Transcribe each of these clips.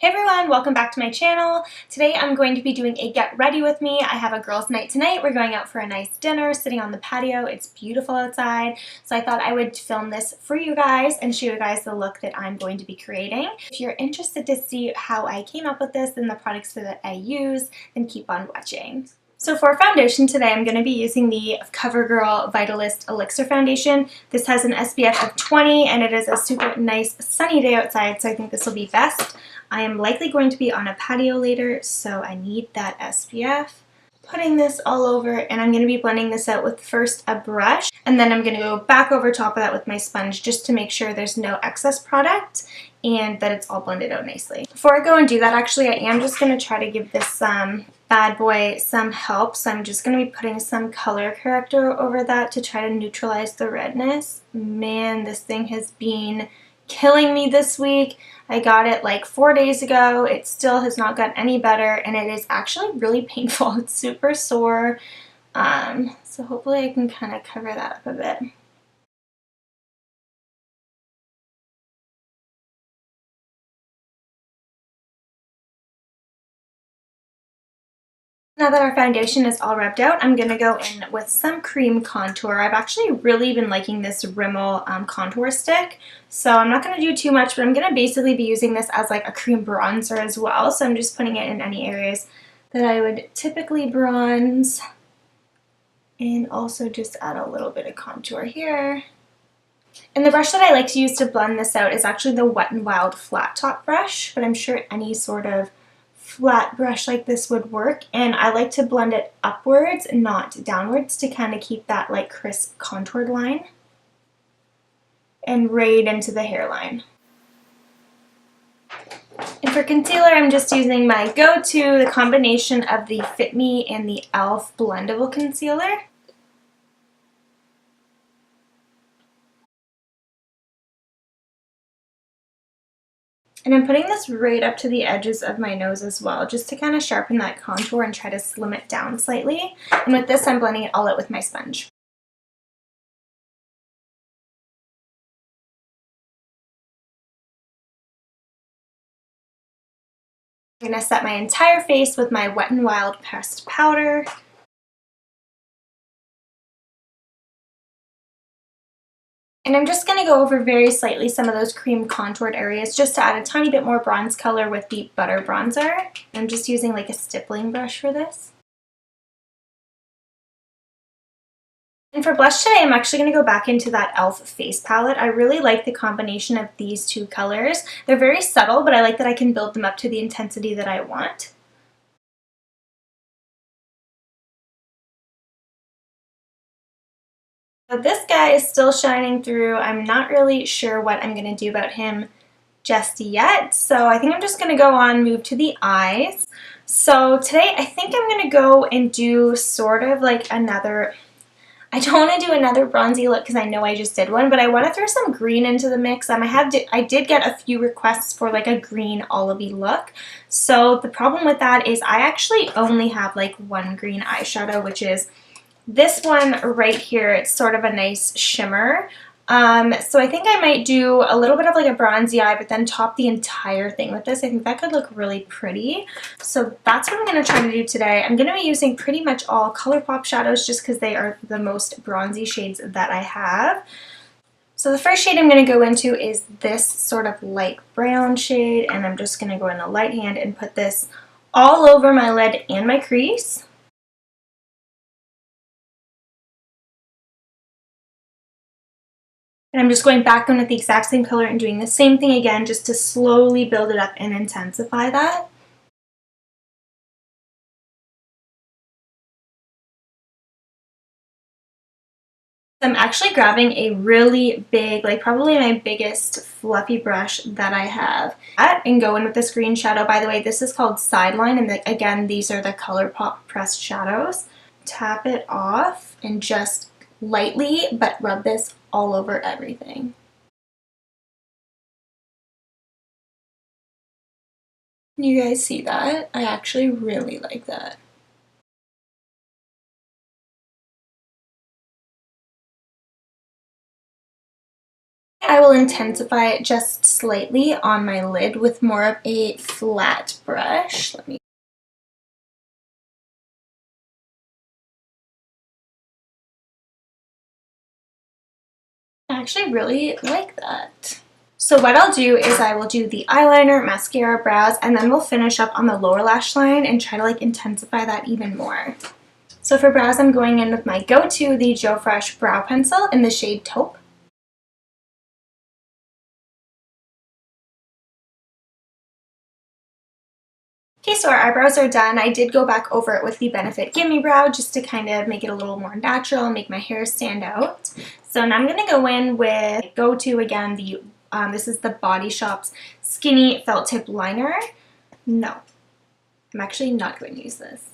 Hey everyone, welcome back to my channel. Today I'm going to be doing a get ready with me. I have a girls' night tonight. We're going out for a nice dinner, sitting on the patio. It's beautiful outside, so I thought I would film this for you guys and show you guys the look that I'm going to be creating. If you're interested to see how I came up with this and the products that I use, then keep on watching. So for foundation today, I'm going to be using the CoverGirl Vitalist Elixir Foundation. This has an SPF of 20 and it is a super nice sunny day outside, so I think this will be best. I am likely going to be on a patio later, so I need that SPF. Putting this all over, and I'm going to be blending this out with first a brush, and then I'm going to go back over top of that with my sponge just to make sure there's no excess product and that it's all blended out nicely. Before I go and do that, actually, I am just going to try to give this bad boy some help, so I'm just going to be putting some color corrector over that to try to neutralize the redness. Man, this thing has been killing me this week. I got it like 4 days ago. It still has not gotten any better, and it is actually really painful. It's super sore, so hopefully I can kind of cover that up a bit. Now that our foundation is all rubbed out, I'm going to go in with some cream contour. I've actually really been liking this Rimmel contour stick, so I'm not going to do too much, but I'm going to basically be using this as like a cream bronzer as well, so I'm just putting it in any areas that I would typically bronze, and also just add a little bit of contour here. And the brush that I like to use to blend this out is actually the Wet n Wild flat top brush, but I'm sure any sort of flat brush like this would work, and I like to blend it upwards, not downwards, to kind of keep that like crisp contoured line and right into the hairline. And for concealer, I'm just using my go-to, the combination of the Fit Me and the e.l.f. blendable concealer. And I'm putting this right up to the edges of my nose as well, just to kind of sharpen that contour and try to slim it down slightly. And with this, I'm blending it all out with my sponge. I'm going to set my entire face with my Wet n Wild pressed powder. And I'm just going to go over very slightly some of those cream contoured areas just to add a tiny bit more bronze color with the Butter Bronzer. I'm just using like a stippling brush for this. And for blush today, I'm actually going to go back into that e.l.f. face palette. I really like the combination of these two colors. They're very subtle, but I like that I can build them up to the intensity that I want. So this guy is still shining through. I'm not really sure what I'm going to do about him just yet, so I think I'm just going to go on, move to the eyes. So today I think I'm going to go and do sort of like another, I don't want to do another bronzy look because I know I just did one, but I want to throw some green into the mix. I did get a few requests for like a green olivey look. So the problem with that is I actually only have like one green eyeshadow, which is this one right here. It's sort of a nice shimmer. So I think I might do a little bit of like a bronzy eye, but then top the entire thing with this. I think that could look really pretty. So that's what I'm going to try to do today. I'm going to be using pretty much all ColourPop shadows just because they are the most bronzy shades that I have. So the first shade I'm going to go into is this sort of light brown shade, and I'm just going to go in the light hand and put this all over my lid and my crease. And I'm just going back in with the exact same color and doing the same thing again just to slowly build it up and intensify that. I'm actually grabbing a really big, like probably my biggest fluffy brush that I have, and go in with this green shadow. By the way, this is called Sideline, and again, these are the ColourPop pressed shadows. Tap it off and just lightly, but rub this all over everything. You guys see that? I actually really like that. I will intensify it just slightly on my lid with more of a flat brush. I actually really like that. So what I'll do is I will do the eyeliner, mascara, brows, and then we'll finish up on the lower lash line and try to like intensify that even more. So for brows, I'm going in with my go-to, the Joe Fresh brow pencil in the shade Taupe. Okay, so our eyebrows are done. I did go back over it with the Benefit Gimme Brow just to kind of make it a little more natural and make my hair stand out. So now I'm going to go in with go-to again, this is the Body Shop's Skinny Felt Tip Liner. No, I'm actually not going to use this.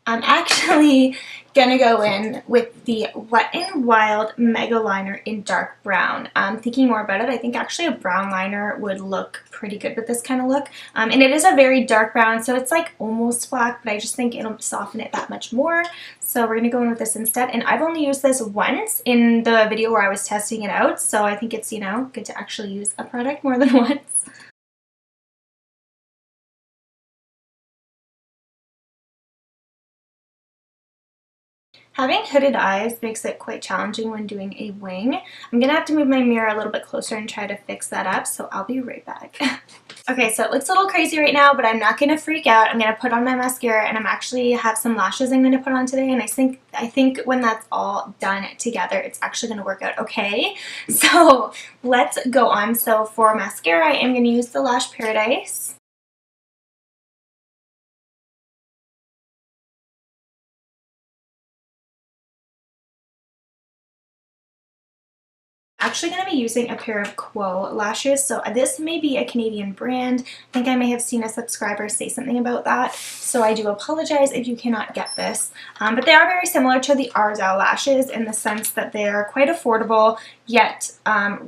I'm actually gonna go in with the Wet n Wild Mega Liner in dark brown. Thinking more about it, I think actually a brown liner would look pretty good with this kind of look. And it is a very dark brown, so it's like almost black, but I just think it'll soften it that much more. So we're gonna go in with this instead. And I've only used this once in the video where I was testing it out, so I think it's, you know, good to actually use a product more than once. Having hooded eyes makes it quite challenging when doing a wing. I'm going to have to move my mirror a little bit closer and try to fix that up, so I'll be right back. Okay, so it looks a little crazy right now, but I'm not going to freak out. I'm going to put on my mascara, and I'm actually have some lashes I'm going to put on today, and I think when that's all done together, it's actually going to work out okay. So let's go on. So for mascara, I am going to use the Lash Paradise. Actually going to be using a pair of Quo lashes, so this may be a Canadian brand. I think I may have seen a subscriber say something about that, so I do apologize if you cannot get this. But they are very similar to the Arzal lashes in the sense that they are quite affordable, yet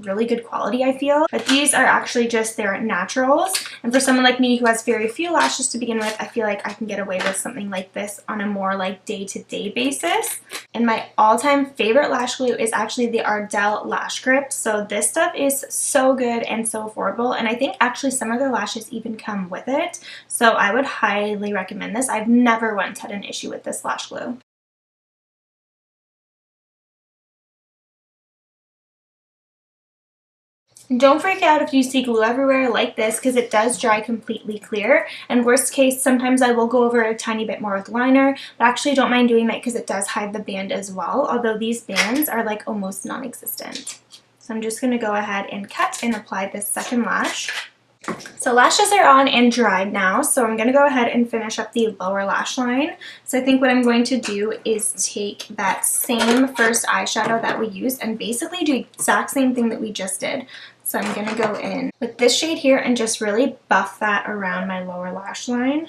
really good quality, I feel. But these are actually just their naturals, and for someone like me who has very few lashes to begin with, I feel like I can get away with something like this on a more like day-to-day basis. And my all-time favorite lash glue is actually the Ardell Lash Grip. So this stuff is so good and so affordable, and I think actually some of their lashes even come with it. So I would highly recommend this. I've never once had an issue with this lash glue. Don't freak out if you see glue everywhere like this, because it does dry completely clear. And worst case, sometimes I will go over a tiny bit more with liner, but actually don't mind doing that because it does hide the band as well, although these bands are like almost non-existent. So I'm just going to go ahead and cut and apply this second lash. So lashes are on and dried now, so I'm going to go ahead and finish up the lower lash line. So I think what I'm going to do is take that same first eyeshadow that we used and basically do the exact same thing that we just did. So I'm going to go in with this shade here and just really buff that around my lower lash line.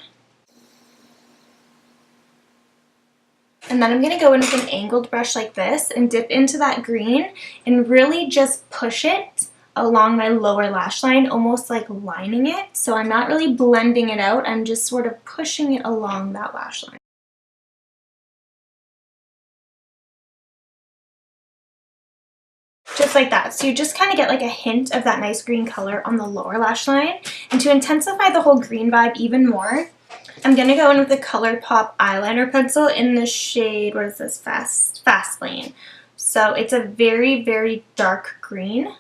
And then I'm going to go in with an angled brush like this and dip into that green and really just push it along my lower lash line, almost like lining it. So I'm not really blending it out, I'm just sort of pushing it along that lash line. Just like that. So you just kind of get like a hint of that nice green color on the lower lash line. And to intensify the whole green vibe even more, I'm going to go in with the ColourPop eyeliner pencil in the shade, what is this, Fast Lane. So it's a very, very dark green.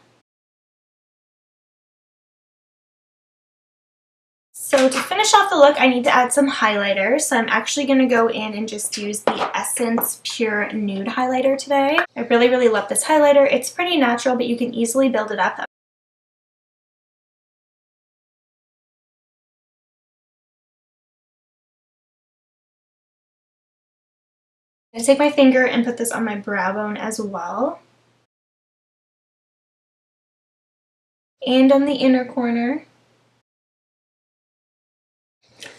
So to finish off the look, I need to add some highlighter. So I'm actually going to go in and just use the Essence Pure Nude highlighter today. I really, really love this highlighter. It's pretty natural, but you can easily build it up. I'm going to take my finger and put this on my brow bone as well. And on the inner corner.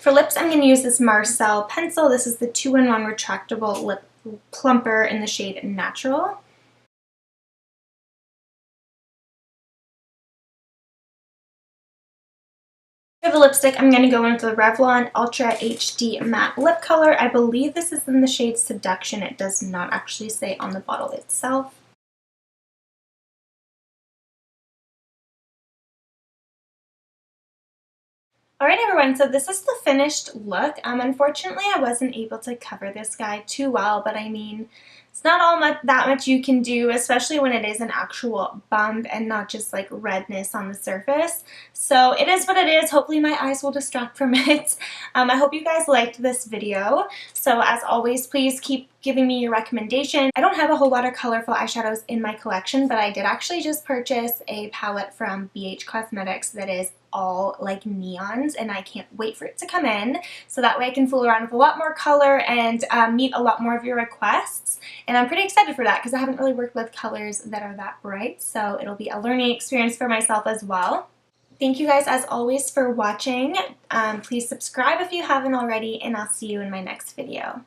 For lips, I'm going to use this Marcel pencil. This is the 2-in-1 retractable lip plumper in the shade Natural. For the lipstick, I'm going to go in with the Revlon Ultra HD Matte Lip Color. I believe this is in the shade Seduction. It does not actually say on the bottle itself. Alright everyone, so this is the finished look. Unfortunately I wasn't able to cover this guy too well, but I mean, it's not that much you can do, especially when it is an actual bump and not just like redness on the surface. So it is what it is. Hopefully my eyes will distract from it. I hope you guys liked this video. So as always, please keep giving me your recommendation. I don't have a whole lot of colorful eyeshadows in my collection, but I did actually just purchase a palette from BH Cosmetics that is all like neons, and I can't wait for it to come in so that way I can fool around with a lot more color and meet a lot more of your requests. And I'm pretty excited for that because I haven't really worked with colors that are that bright, so it'll be a learning experience for myself as well. Thank you guys as always for watching. Please subscribe if you haven't already, and I'll see you in my next video.